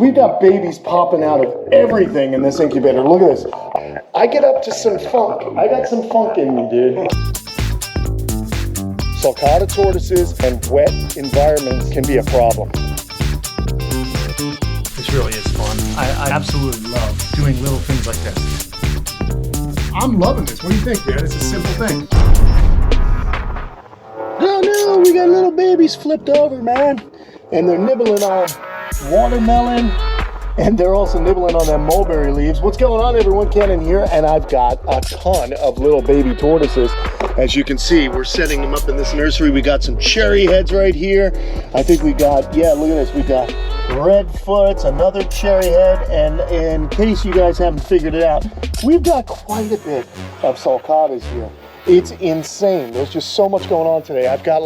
We've got babies popping out of everything in this incubator. Look at this. I get up to some funk. I got some funk in me, dude. Sulcata tortoises and wet environments can be a problem. This really is fun. I absolutely love doing little things like this. I'm loving this. What do you think, man? It's a simple thing. Oh no, we got little babies flipped over, man. And they're nibbling on watermelon, and they're also nibbling on them mulberry leaves. What's going on, everyone? Kenan here, and I've got a ton of little baby tortoises. As you can see, we're setting them up in this nursery. We got some cherry heads right here. I think we got, yeah, look at this. We got redfoots, another cherry head, and in case you guys haven't figured it out, we've got quite a bit of sulcatas here. It's insane. There's just so much going on today. I've got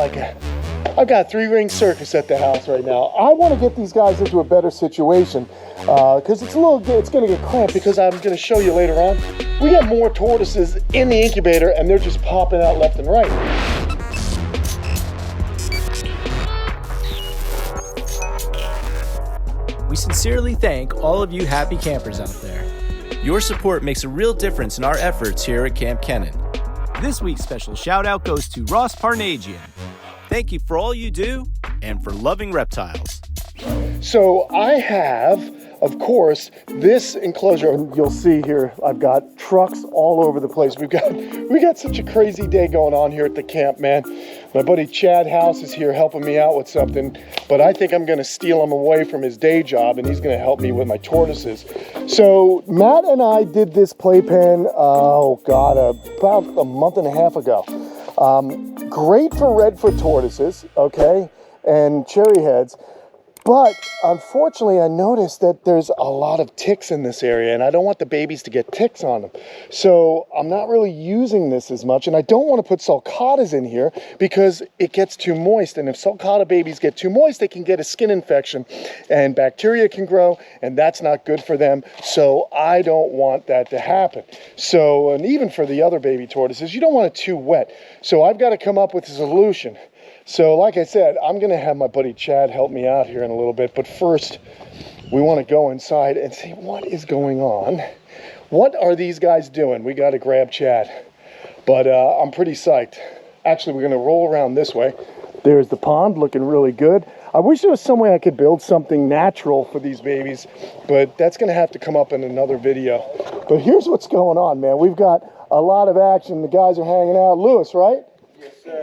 a three-ring circus at the house right now. I want to get these guys into a better situation because it's going to get cramped, because I'm going to show you later on. We got more tortoises in the incubator and they're just popping out left and right. We sincerely thank all of you happy campers out there. Your support makes a real difference in our efforts here at Kamp Kenan. This week's special shout out goes to Ross Parnagian. Thank you for all you do and for loving reptiles. So I have, of course, this enclosure, and you'll see here, I've got trucks all over the place. We got such a crazy day going on here at the camp, man. My buddy Chad House is here helping me out with something, but I think I'm gonna steal him away from his day job and he's gonna help me with my tortoises. So Matt and I did this playpen, about a month and a half ago. Great for redfoot tortoises, okay, and cherry heads. But unfortunately, I noticed that there's a lot of ticks in this area and I don't want the babies to get ticks on them. So I'm not really using this as much, and I don't want to put sulcatas in here because it gets too moist. And if sulcata babies get too moist, they can get a skin infection and bacteria can grow, and that's not good for them. So I don't want that to happen. So, and even for the other baby tortoises, you don't want it too wet. So I've got to come up with a solution. So like I said, I'm gonna have my buddy Chad help me out here in a little bit, but first we wanna go inside and see what is going on. What are these guys doing? We gotta grab Chad, but I'm pretty psyched. Actually, we're gonna roll around this way. There's the pond looking really good. I wish there was some way I could build something natural for these babies, but that's gonna have to come up in another video. But here's what's going on, man. We've got a lot of action. The guys are hanging out. Lewis, right?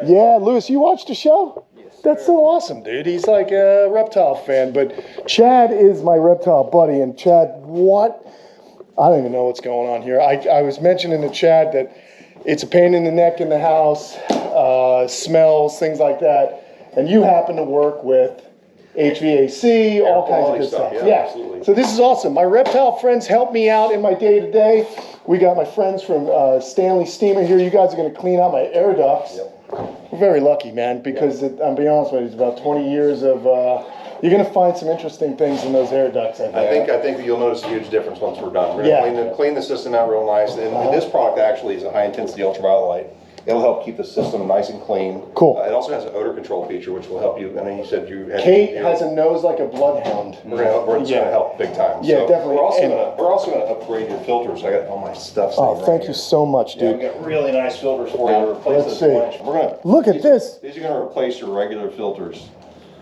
Yeah, Lewis, you watched the show? Yes, that's so awesome, dude. He's like a reptile fan, but Chad is my reptile buddy. And Chad, what? I don't even know what's going on here. I was mentioning to Chad that it's a pain in the neck in the house, smells, things like that. And you happen to work with HVAC, all kinds of good stuff. Yeah, absolutely. So this is awesome. My reptile friends help me out in my day-to-day. We got my friends from Stanley Steamer here. You guys are going to clean out my air ducts. Yep. We're very lucky, man, because I'm being honest with you, it's about 20 years of, you're going to find some interesting things in those air ducts. I think that you'll notice a huge difference once we're done. We're going to clean the system out real nice. And this product actually is a high-intensity ultraviolet light. It'll help keep the system nice and clean. Cool. It also has an odor control feature, which will help you. I know you said you had... Kate has a nose like a bloodhound. We're going to help big time. Yeah, so definitely. We're also going to upgrade your filters. I got all my stuff. Oh, thank you so much, dude. Yeah, we got really nice filters for you to replace Let's this. see. We're going to look at this. These are going to replace your regular filters.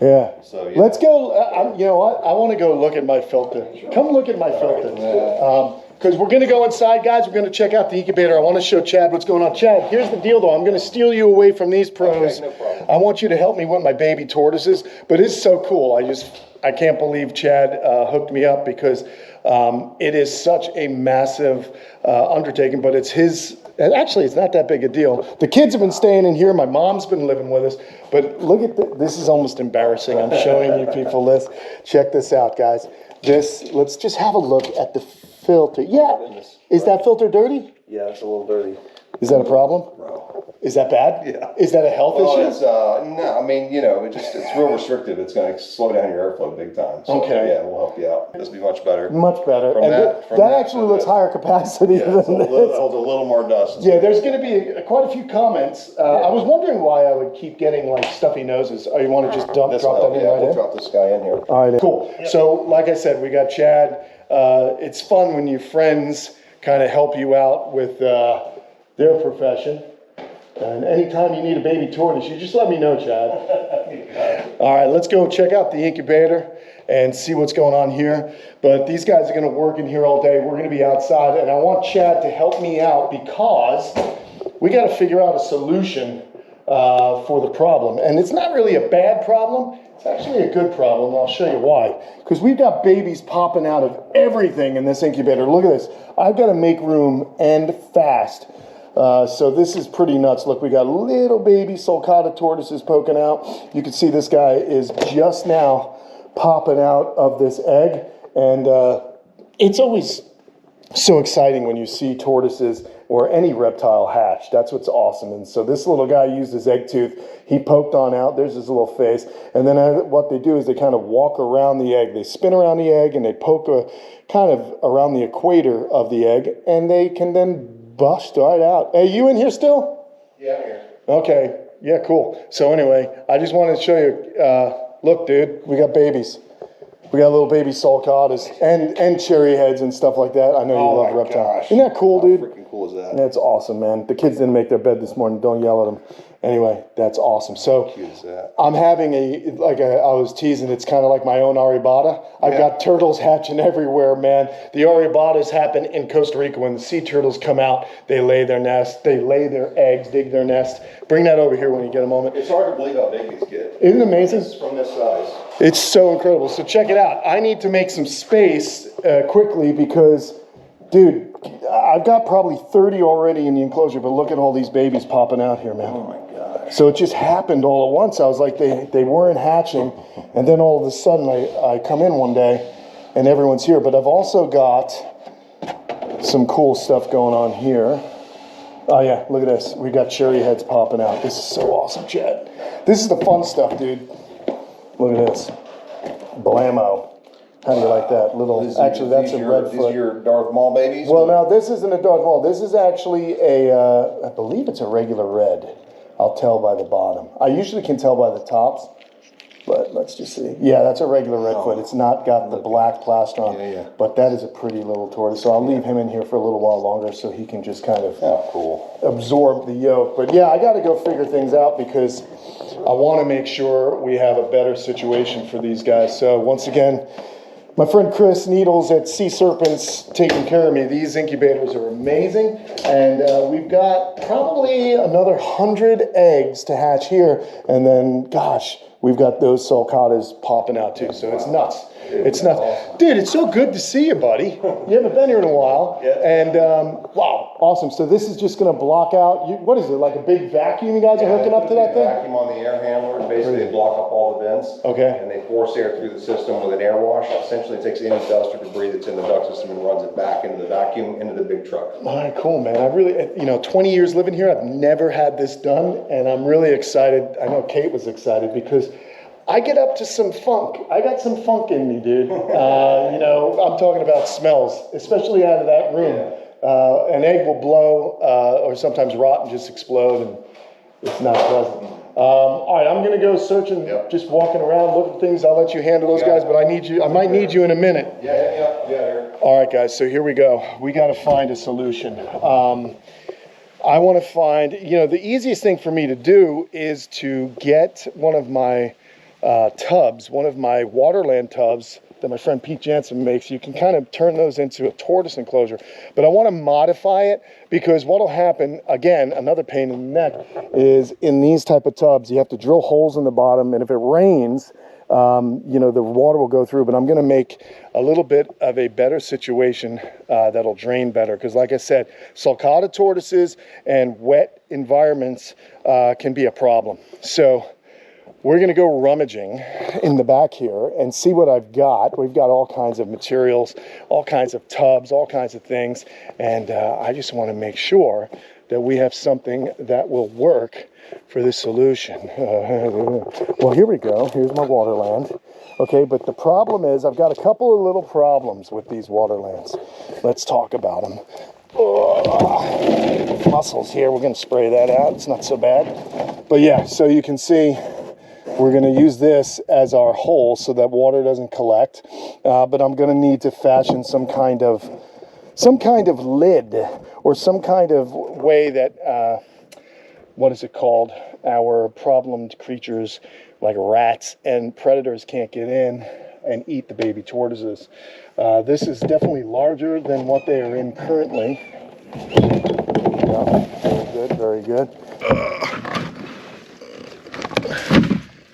Yeah. So yeah. Let's go. You know what? I want to go look at my filter. Come look at my filter. Because we're going to go inside, guys. We're going to check out the incubator. I want to show Chad what's going on. Chad, here's the deal, though. I'm going to steal you away from these pros. Okay, no problem. I want you to help me with my baby tortoises. But it's so cool. I can't believe Chad hooked me up, because it is such a massive undertaking. But it's his. Actually, it's not that big a deal. The kids have been staying in here. My mom's been living with us. But look at this. Is almost embarrassing. I'm showing you people this. Check this out, guys. Let's just have a look at the filter. Yeah. Is that filter dirty? Yeah, it's a little dirty. Is that a problem? Bro. Is that bad? Yeah. Is that a health issue? It's, no, I mean, you know, it's real restrictive. It's going to slow down your airflow big time. So, Okay. Yeah, we'll help you out. This will be much better. Much better. From And that actually looks higher capacity Yeah, than it this. holds a little more dust. Yeah, there's going to be quite a few comments. I was wondering why I would keep getting like stuffy noses. Oh, you want to just drop that in right we'll in? drop this guy in here. All right, cool. So, like I said, we got Chad. It's fun when your friends kind of help you out with their profession. And anytime you need a baby tortoise, you just let me know, Chad. All right, let's go check out the incubator and see what's going on here. But these guys are going to work in here all day. We're going to be outside, and I want Chad to help me out because we got to figure out a solution for the problem. And it's not really a bad problem. It's actually a good problem, and I'll show you why. Because we've got babies popping out of everything in this incubator. Look at this. I've got to make room and fast. So this is pretty nuts. Look, we got little baby Sulcata tortoises poking out. You can see this guy is just now popping out of this egg. And it's always so exciting when you see tortoises or any reptile hatch. That's what's awesome. And so this little guy used his egg tooth. He poked on out. There's his little face. And then what they do is they kind of walk around the egg. They spin around the egg and they poke kind of around the equator of the egg. And they can then bust right out. Hey, you in here still? Yeah, I'm here. Okay. Yeah, cool. So anyway, I just wanted to show you. Look, dude, we got babies. We got little baby sulcatas and cherry heads and stuff like that. I know you love reptiles. Isn't that cool, dude? How freaking cool is that? That's awesome, man. The kids didn't make their bed this morning. Don't yell at them. Anyway, that's awesome. So How cute is that? I'm having I was teasing, it's kind of like my own arrabata. I've got turtles hatching everywhere, man. The arrabatas happen in Costa Rica. When the sea turtles come out, they lay their nest, they lay their eggs, dig their nest. Bring that over here when you get a moment. It's hard to believe how big these get. Isn't it amazing? From this size. It's so incredible. So check it out. I need to make some space quickly because, dude, I've got probably 30 already in the enclosure, but look at all these babies popping out here, man. Oh my gosh. So it just happened all at once. I was like, they weren't hatching, and then all of a sudden I come in one day and everyone's here. But I've also got some cool stuff going on here. Oh yeah, look at this. We got cherry heads popping out. This is so awesome, Chad. This is the fun stuff, dude. Look at this. Blammo. How do you like that? Actually, that's a redfoot. These are your Darth Maul babies? Well, now this isn't a Darth Maul. This is actually I believe it's a regular red. I'll tell by the bottom. I usually can tell by the tops, but let's just see. Yeah, that's a regular redfoot. It's not got the black plaster on. Yeah. But that is a pretty little tortoise. So I'll leave him in here for a little while longer so he can just kind of absorb the yolk. But yeah, I got to go figure things out because I want to make sure we have a better situation for these guys. So once again, my friend Chris Needles at Sea Serpents taking care of me. These incubators are amazing. And we've got probably another 100 eggs to hatch here. And then, gosh, we've got those sulcatas popping out too. So it's nuts. It's nuts. Awesome. Dude, it's so good to see you, buddy. You haven't been here in a while. Yeah. And wow, awesome. So this is just going to block out, what is it, like a big vacuum you guys are hooking up to that thing? Vacuum on the air handler. Basically, they block up all the vents. Okay. And they force air through the system with an air wash. Essentially, it takes any dust or debris that's in the duct system and runs it back into the vacuum, into the big truck. All right, cool, man. I really, 20 years living here, I've never had this done. And I'm really excited. I know Kate was excited because I get up to some funk. I got some funk in me, dude. I'm talking about smells, especially out of that room. Yeah. An egg will blow or sometimes rot and just explode, and it's not pleasant. All right, I'm going to go searching, just walking around, looking at things. I'll let you handle those guys, but I might need you in a minute. Yeah. All right, guys, so here we go. We got to find a solution. I want to find, the easiest thing for me to do is to get one of my tubs, one of my waterland tubs that my friend Pete Jansen makes. You can kind of turn those into a tortoise enclosure, but I want to modify it because what'll happen, again, another pain in the neck, is in these type of tubs, you have to drill holes in the bottom, and if it rains, the water will go through, but I'm going to make a little bit of a better situation that'll drain better. Because like I said, sulcata tortoises and wet environments can be a problem. So we're gonna go rummaging in the back here and see what I've got. We've got all kinds of materials, all kinds of tubs, all kinds of things. And I just wanna make sure that we have something that will work for this solution. Well, here we go. Here's my Waterland. Okay, but the problem is I've got a couple of little problems with these Waterlands. Let's talk about them. Mussels here, we're gonna spray that out. It's not so bad. But yeah, so you can see we're gonna use this as our hole so that water doesn't collect. But I'm gonna need to fashion some kind of lid or some kind of way that, what is it called? Our problemed creatures like rats and predators can't get in and eat the baby tortoises. This is definitely larger than what they are in currently. Yeah, very good, very good.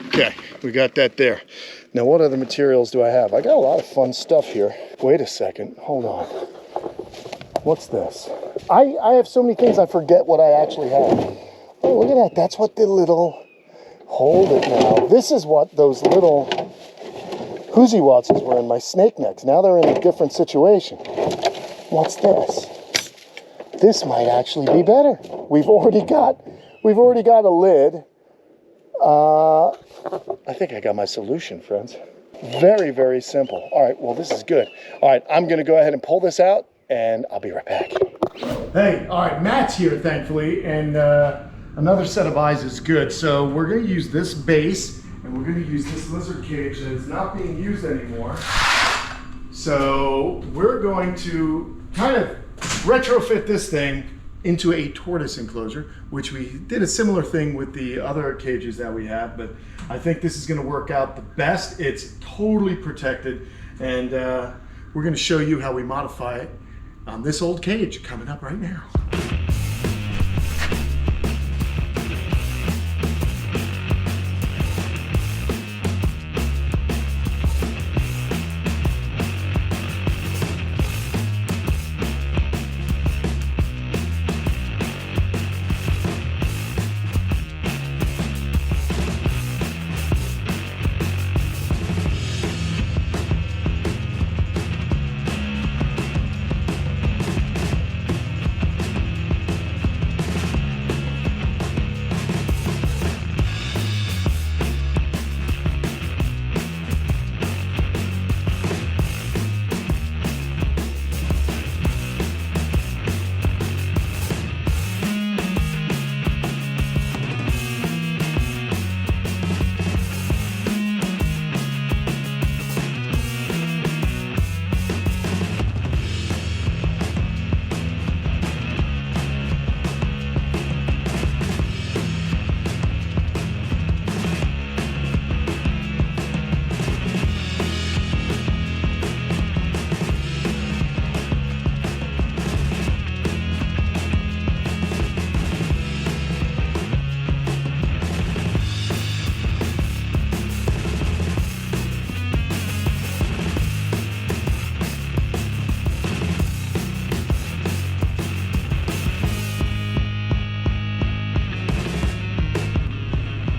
Okay, we got that there. Now what other materials do I have? I got a lot of fun stuff here. Wait a second, hold on. What's this? I have so many things I forget what I actually have. Oh, look at that, that's what the little, hold it now. This is what those little Hoozy Watsies were in, my snake necks. Now they're in a different situation. What's this? This might actually be better. We've already got a lid. I think I got my solution, friends. Very, very simple. All right, well, this is good. All right, I'm gonna go ahead and pull this out and I'll be right back. Hey, all right, Matt's here, thankfully, and another set of eyes is good. So we're gonna use this base and we're gonna use this lizard cage that is not being used anymore. So we're going to kind of retrofit this thing into a tortoise enclosure, which we did a similar thing with the other cages that we have, but I think this is gonna work out the best. It's totally protected, and we're gonna show you how we modify it on this old cage coming up right now.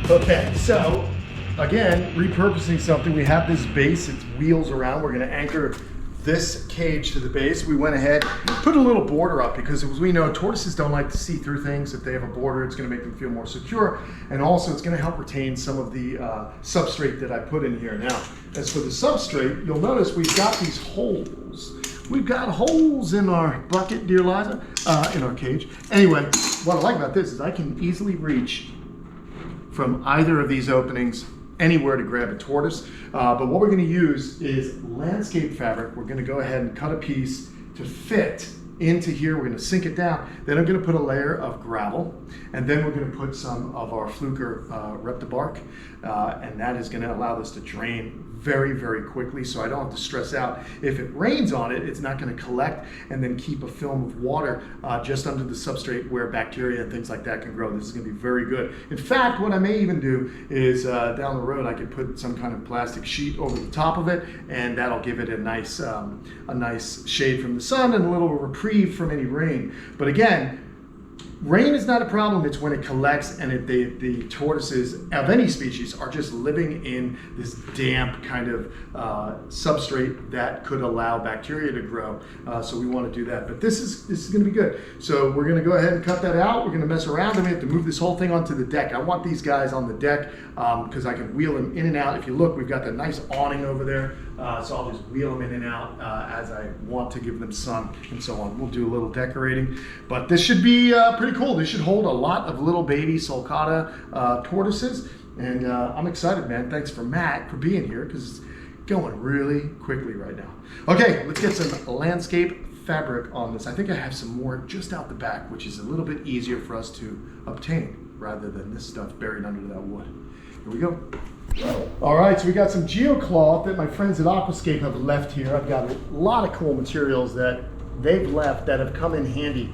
Okay, so again, repurposing something. We have this base, it's wheels around. We're gonna anchor this cage to the base. We went ahead, put a little border up because as we know, tortoises don't like to see through things. If they have a border, it's gonna make them feel more secure. And also it's gonna help retain some of the substrate that I put in here. Now, as for the substrate, you'll notice we've got these holes. We've got holes in our bucket, dear Liza, in our cage. Anyway, what I like about this is I can easily reach from either of these openings anywhere to grab a tortoise. But what we're gonna use is landscape fabric. We're gonna go ahead and cut a piece to fit into here. We're gonna sink it down. Then I'm gonna put a layer of gravel, and then we're gonna put some of our Fluker reptile, and that is gonna allow this to drain very, very quickly, so I don't have to stress out. If it rains on it, it's not gonna collect and then keep a film of water just under the substrate where bacteria and things like that can grow. This is gonna be very good. In fact, what I may even do is down the road, I could put some kind of plastic sheet over the top of it, and that'll give it a nice shade from the sun and a little reprieve from any rain. But again, Rain is not a problem. It's when it collects and the tortoises of any species are just living in this damp kind of substrate that could allow bacteria to grow. So we want to do that. But this is going to be good. So we're going to go ahead and cut that out. We're going to mess around and we have to move this whole thing onto the deck. I want these guys on the deck because I can wheel them in and out. If you look, we've got that nice awning over there. So I'll just wheel them in and out as I want to give them sun and so on. We'll do a little decorating, but this should be pretty cool. This should hold a lot of little baby Sulcata tortoises, and I'm excited, man. Thanks for Matt for being here because it's going really quickly right now. Okay, let's get some landscape fabric on this. I think I have some more just out the back, which is a little bit easier for us to obtain rather than this stuff buried under that wood. Here we go. All right, so we got some geocloth that my friends at Aquascape have left here. I've got a lot of cool materials that they've left that have come in handy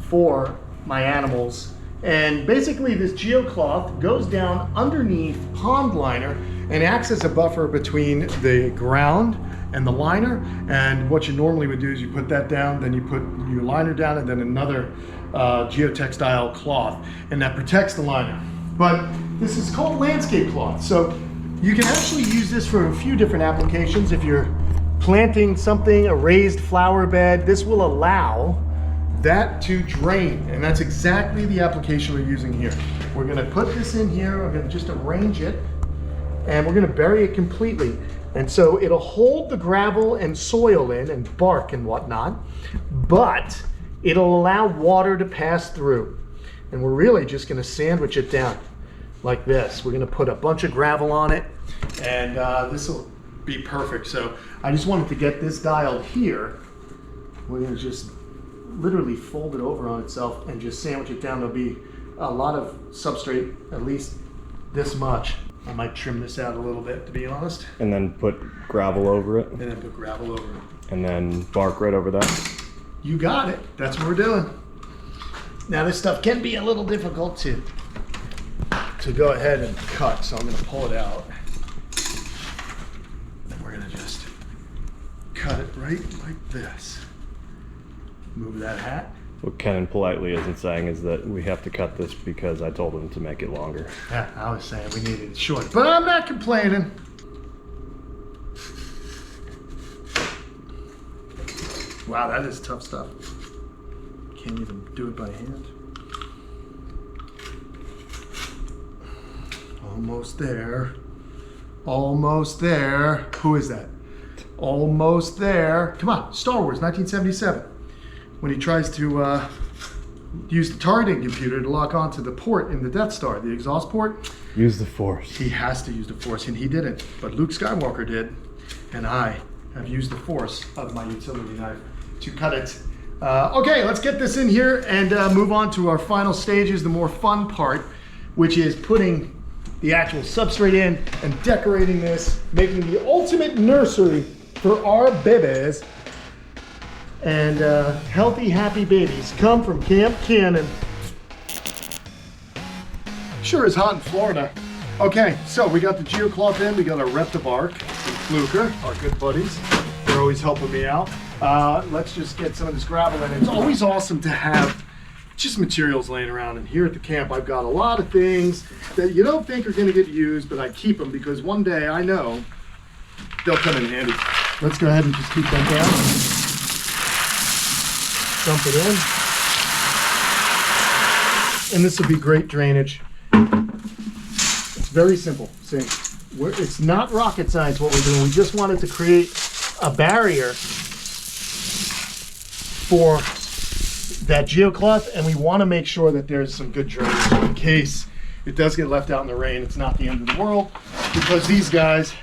for my animals. And basically this geocloth goes down underneath pond liner and acts as a buffer between the ground and the liner. And what you normally would do is you put that down, then you put your liner down, and then another geotextile cloth, and that protects the liner. But this is called landscape cloth. So you can actually use this for a few different applications. If you're planting something, a raised flower bed, this will allow that to drain. And that's exactly the application we're using here. We're gonna put this in here, we're gonna just arrange it, and we're gonna bury it completely. And so it'll hold the gravel and soil in and bark and whatnot, but it'll allow water to pass through. And we're really just gonna sandwich it down like this. We're gonna put a bunch of gravel on it, and this will be perfect. So I just wanted to get this dialed here. We're gonna just literally fold it over on itself and just sandwich it down. There'll be a lot of substrate, at least this much. I might trim this out a little bit, to be honest. And then put gravel over it. And then put gravel over it. And then bark right over that. You got it. That's what we're doing. Now this stuff can be a little difficult to go ahead and cut, so I'm going to pull it out. And we're going to just cut it right like this. Move that hat. What Kenan politely isn't saying is that we have to cut this because I told him to make it longer. Yeah, I was saying we needed it short, but I'm not complaining. Wow, that is tough stuff. Can't even do it by hand. Almost there. Almost there. Who is that? Almost there. Come on, Star Wars, 1977. When he tries to use the targeting computer to lock onto the port in the Death Star, the exhaust port. Use the Force. He has to use the Force, and he didn't. But Luke Skywalker did, and I have used the Force of my utility knife to cut it. Okay, let's get this in here and move on to our final stages, the more fun part, which is putting the actual substrate in and decorating this, making the ultimate nursery for our babies. And healthy, happy babies come from Kamp Kenan. Sure is hot in Florida. Okay, so we got the geocloth in, we got our Reptibark and Fluker, our good buddies. They're always helping me out. Let's just get some of this gravel in. It's always awesome to have just materials laying around. And here at the camp, I've got a lot of things that you don't think are gonna get used, but I keep them because one day I know they'll come in handy. Let's go ahead and just keep them down. Dump it in. And this will be great drainage. It's very simple. See, it's not rocket science what we're doing. We just wanted to create a barrier for that geocloth, and we want to make sure that there's some good drainage in case it does get left out in the rain. It's not the end of the world because these guys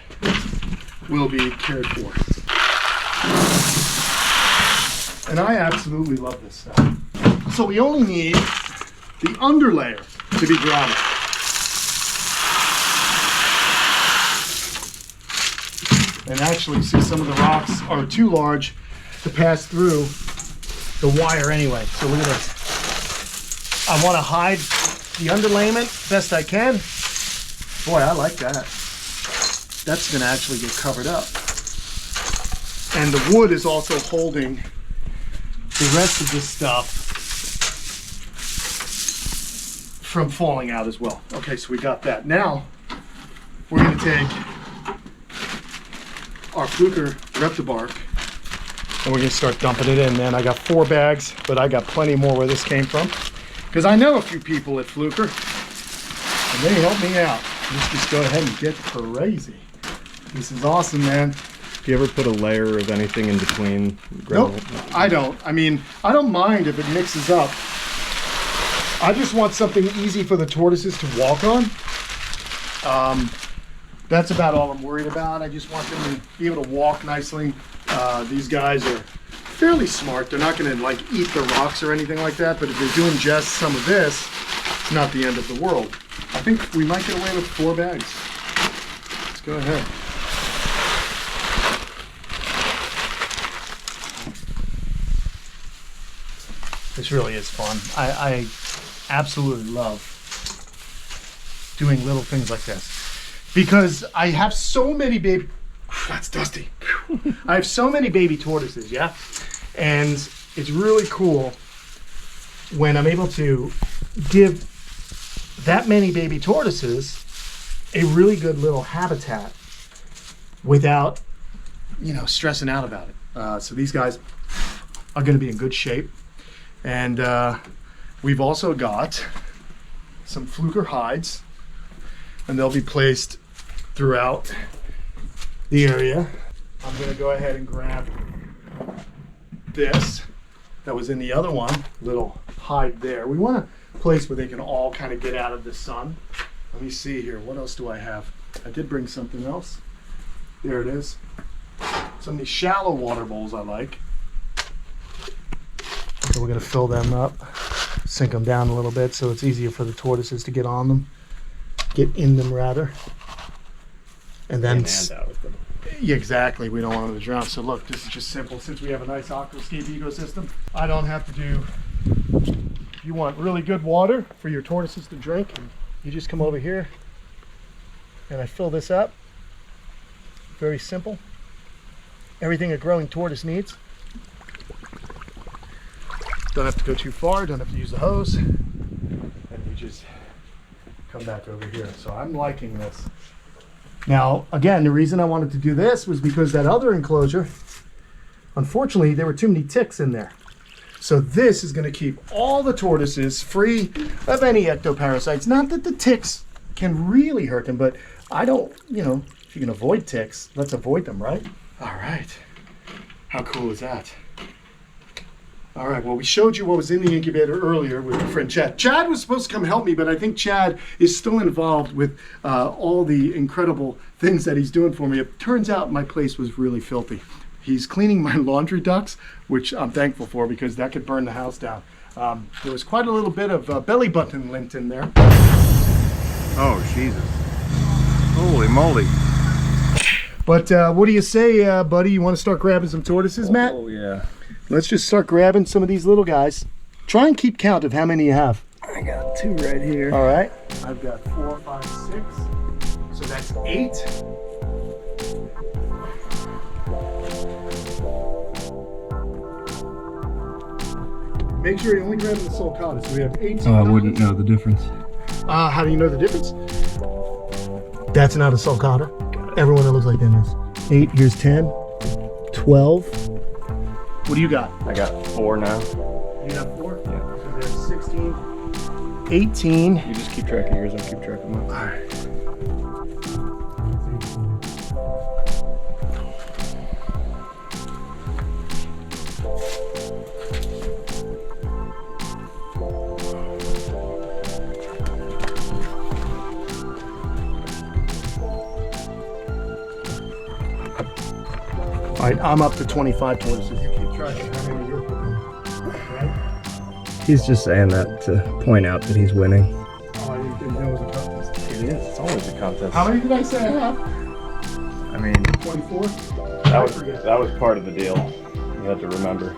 will be cared for. And I absolutely love this stuff. So we only need the underlayer to be grounded. And actually, see, some of the rocks are too large to pass through the wire anyway. So look at this. I want to hide the underlayment best I can. Boy, I like that. That's going to actually get covered up. And the wood is also holding the rest of this stuff from falling out as well. Okay, so we got that. Now we're going to take our Fluker Reptibark and we're going to start dumping it in, man. I got 4 bags, but I got plenty more where this came from because I know a few people at Fluker and they helped me out. Let's just go ahead and get crazy. This is awesome, man. Do you ever put a layer of anything in between? Nope, I don't. I mean, I don't mind if it mixes up. I just want something easy for the tortoises to walk on. That's about all I'm worried about. I just want them to be able to walk nicely. These guys are fairly smart. They're not going to like eat the rocks or anything like that, but if they're doing just some of this, it's not the end of the world. I think we might get away with 4 bags. Let's go ahead. This really is fun. I absolutely love doing little things like this because I have so many baby, that's dusty. I have so many baby tortoises, yeah? And it's really cool when I'm able to give that many baby tortoises a really good little habitat without, you know, stressing out about it. So these guys are gonna be in good shape. And we've also got some Fluker hides, and they'll be placed throughout the area. I'm gonna go ahead and grab this that was in the other one, little hide there. We want a place where they can all kind of get out of the sun. Let me see here, what else do I have? I did bring something else. There it is. Some of these shallow water bowls I like. So we're gonna fill them up, sink them down a little bit so it's easier for the tortoises to get on them, get in them rather. And then, out with them. yeah, exactly, we don't want them to drown. So look, this is just simple. Since we have a nice aquascape ecosystem, I don't have to do, you want really good water for your tortoises to drink, and you just come over here and I fill this up. Very simple. Everything a growing tortoise needs. Don't have to go too far, don't have to use the hose, and you just come back over here. So I'm liking this. Now, again, the reason I wanted to do this was because that other enclosure, unfortunately, there were too many ticks in there. So this is going to keep all the tortoises free of any ectoparasites. Not that the ticks can really hurt them, but I don't, you know, if you can avoid ticks, let's avoid them, right? All right. How cool is that? All right, well, we showed you what was in the incubator earlier with my friend Chad. Chad was supposed to come help me, but I think Chad is still involved with all the incredible things that he's doing for me. It turns out my place was really filthy. He's cleaning my laundry ducts, which I'm thankful for because that could burn the house down. There was quite a little bit of belly button lint in there. Oh, Jesus. Holy moly. But what do you say, buddy? You want to start grabbing some tortoises, Matt? Oh, yeah. Let's just start grabbing some of these little guys. Try and keep count of how many you have. I got 2 right here. All right. I've got 4, 5, 6. So that's 8. Make sure you're only grabbing the Sulcatas. So we have 8 Sulcatas. Oh, I wouldn't know the difference. How do you know the difference? That's not a Sulcata. Everyone that looks like them is. 8, here's 10, 12. What do you got? I got 4 now. You got 4? Yeah. So there's 16, 18. You just keep track of yours, I'll keep track of mine. All right. All right, I'm up to 25 tortoises. You keep track of how many you're putting, right? He's just saying that to point out that he's winning. Oh, I didn't know it was a contest. It is. It's always a contest. How many did I say I have? I mean, 24? that was part of the deal. You have to remember.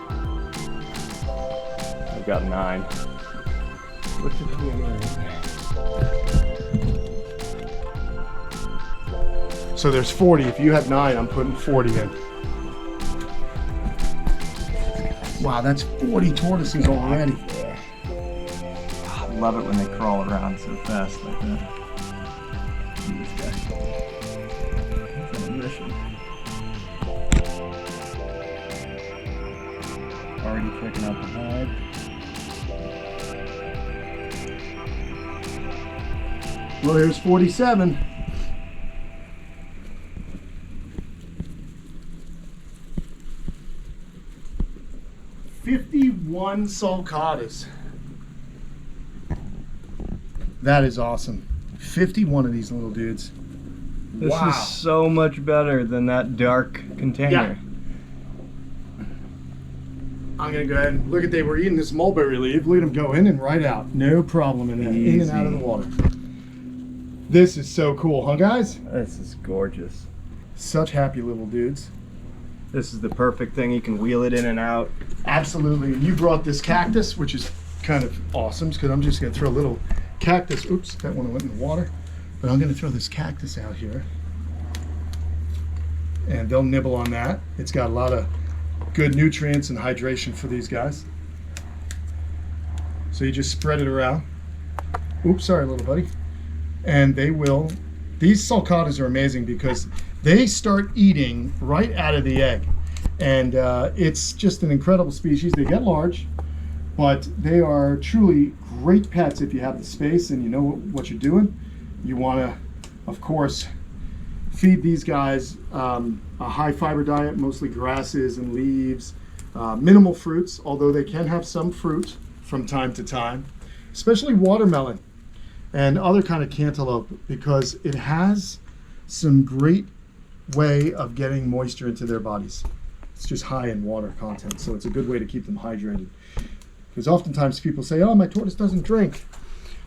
I've got 9. What's the deal? So there's 40. If you had 9, I'm putting 40 in. Wow, that's 40 tortoises already. Oh, love it when they crawl around so fast like that. This guy. He's on a mission. Already checking out the hive. Well, here's 47. $51 sulcatas. That is awesome. 51 of these little dudes. This Wow. is so much better than that dark container. Yeah. I'm gonna go ahead and look at they were eating this mulberry leaf. Look at them go in and right out. No problem in that. In and out of the water. This is so cool, huh guys? This is gorgeous. Such happy little dudes. This is the perfect thing. You can wheel it in and out. Absolutely. And you brought this cactus, which is kind of awesome because I'm just gonna throw a little cactus. Oops, that one went in the water. But I'm gonna throw this cactus out here. And they'll nibble on that. It's got a lot of good nutrients and hydration for these guys. So you just spread it around. Oops, sorry little buddy. And they will, these sulcatas are amazing because they start eating right out of the egg. And it's just an incredible species. They get large, but they are truly great pets if you have the space and you know what you're doing. You wanna, of course, feed these guys a high fiber diet, mostly grasses and leaves, minimal fruits, although they can have some fruit from time to time, especially watermelon and other kind of cantaloupe, because it has some great way of getting moisture into their bodies. It's just high in water content, so it's a good way to keep them hydrated. Because oftentimes people say, oh, my tortoise doesn't drink.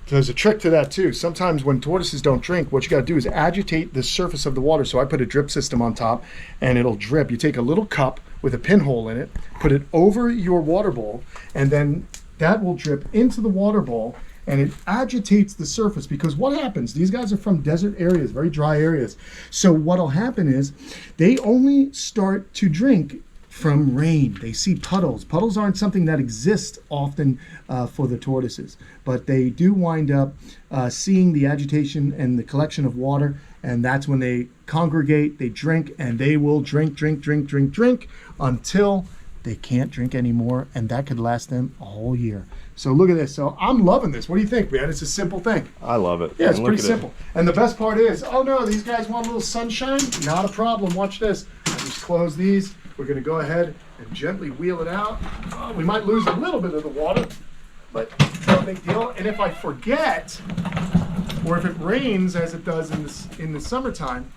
There's a trick to that too. Sometimes when tortoises don't drink, what you gotta do is agitate the surface of the water. So I put a drip system on top and it'll drip. You take a little cup with a pinhole in it, put it over your water bowl, and then that will drip into the water bowl and it agitates the surface. Because what happens, these guys are from desert areas, very dry areas. So what'll happen is they only start to drink from rain. They see puddles. Puddles aren't something that exists often for the tortoises, but they do wind up seeing the agitation and the collection of water, and that's when they congregate, they drink, and they will drink until they can't drink anymore, and that could last them a whole year. So look at this. So I'm loving this. What do you think, man? It's a simple thing. I love it. Yeah, it's And pretty look at simple. And the best part is, oh no, these guys want a little sunshine? Not a problem. Watch this. I just close these. We're going to go ahead and gently wheel it out. We might lose a little bit of the water, but no big deal. And if I forget, or if it rains as it does in the summertime,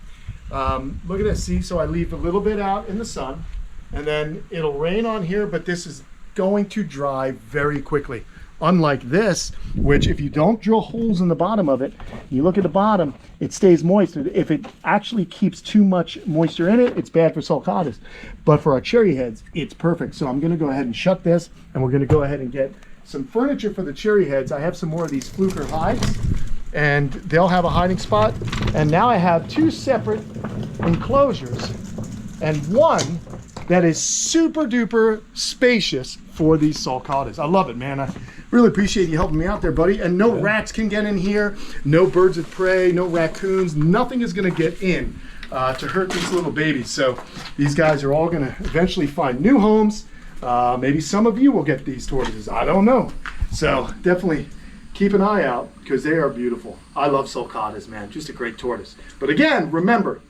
look at this. See, so I leave a little bit out in the sun, and then it'll rain on here, but this is going to dry very quickly. Unlike this, which if you don't drill holes in the bottom of it, you look at the bottom, it stays moist. If it actually keeps too much moisture in it, it's bad for sulcatas. But for our cherry heads, it's perfect. So I'm gonna go ahead and shut this, and we're gonna go ahead and get some furniture for the cherry heads. I have some more of these fluker hides, and they'll have a hiding spot. And now I have two separate enclosures, and one that is super duper spacious for these sulcatas. I love it, man. I really appreciate you helping me out there, buddy. And no rats can get in here, no birds of prey, no raccoons, nothing is gonna get in to hurt these little babies. So these guys are all gonna eventually find new homes. Maybe some of you will get these tortoises, I don't know. So definitely keep an eye out because they are beautiful. I love sulcatas, man, just a great tortoise. But again, remember,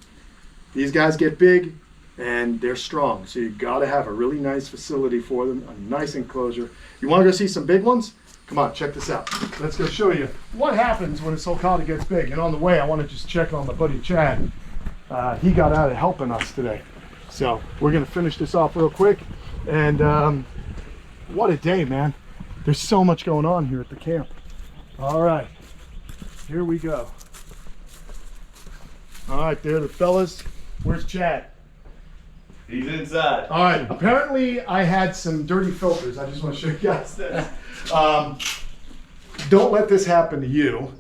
these guys get big, and they're strong, so you gotta have a really nice facility for them, a nice enclosure. You wanna go see some big ones? Come on, check this out. Let's go show you what happens when a sulcata gets big. And on the way, I wanna just check on my buddy Chad. He got out of helping us today. So we're gonna finish this off real quick. And what a day, man. There's so much going on here at the camp. All right, here we go. All right, there the fellas. Where's Chad? He's inside. All right, apparently I had some dirty filters. I just want to show you guys this. Don't let this happen to you.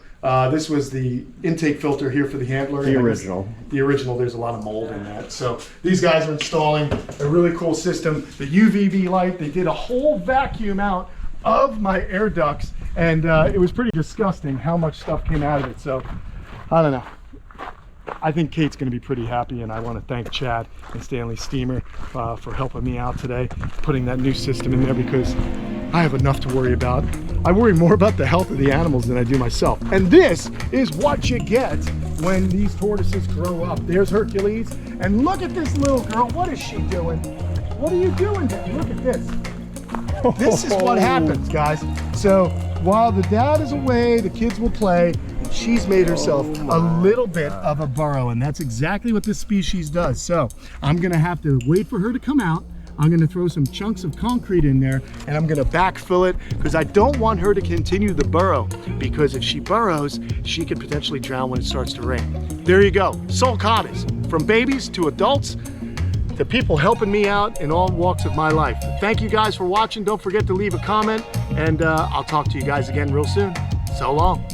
This was the intake filter here for the handler. The original. The original, there's a lot of mold in that. So these guys are installing a really cool system. The UVB light, they did a whole vacuum out of my air ducts And it was pretty disgusting how much stuff came out of it. So I don't know. I think Kate's going to be pretty happy, and I want to thank Chad and Stanley Steamer for helping me out today, putting that new system in there, because I have enough to worry about. I worry more about the health of the animals than I do myself. And this is what you get when these tortoises grow up. There's Hercules, and look at this little girl. What is she doing? What are you doing there? Look at this. This is what happens, guys. So while the dad is away, the kids will play. She's made herself a little bit of a burrow, and that's exactly what this species does. So I'm gonna have to wait for her to come out. I'm gonna throw some chunks of concrete in there, and I'm gonna backfill it, because I don't want her to continue the burrow, because if she burrows, she could potentially drown when it starts to rain. There you go, Sulcatas, from babies to adults, to people helping me out in all walks of my life. Thank you guys for watching. Don't forget to leave a comment, and I'll talk to you guys again real soon. So long.